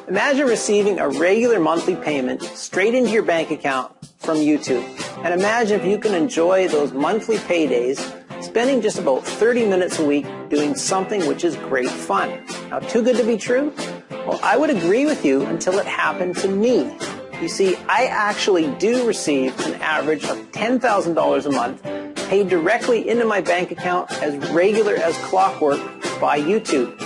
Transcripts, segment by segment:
Imagine receiving a regular monthly payment straight into your bank account from YouTube. And imagine if you can enjoy those monthly paydays spending just about 30 minutes a week doing something which is great fun. Now, too good to be true? Well, I would agree with you until it happened to me. You see, I actually do receive an average of $10,000 a month paid directly into my bank account as regular as clockwork by YouTube.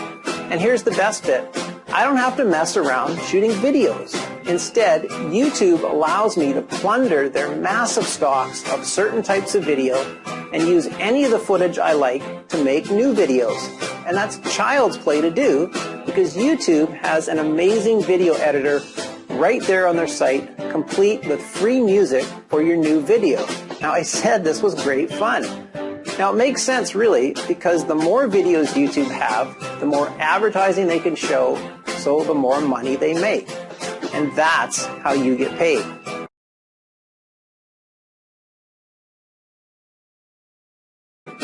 And here's the best bit. I don't have to mess around shooting videos. Instead, YouTube allows me to plunder their massive stocks of certain types of video and use any of the footage I like to make new videos. And that's child's play to do because YouTube has an amazing video editor right there on their site, complete with free music for your new video. Now, I said this was great fun. Now, it makes sense, really, because the more videos YouTube have, the more advertising they can show, so the more money they make. And that's how you get paid.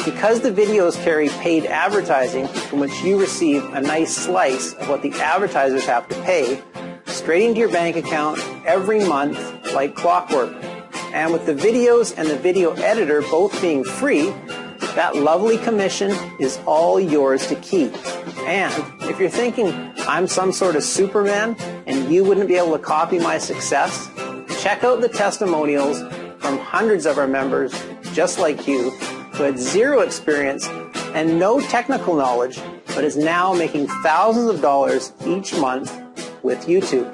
Because the videos carry paid advertising from which you receive a nice slice of what the advertisers have to pay, straight into your bank account every month like clockwork. And with the videos and the video editor both being free, that lovely commission is all yours to keep. And if you're thinking I'm some sort of Superman and you wouldn't be able to copy my success, check out the testimonials from hundreds of our members just like you who had zero experience and no technical knowledge but is now making thousands of dollars each month with YouTube.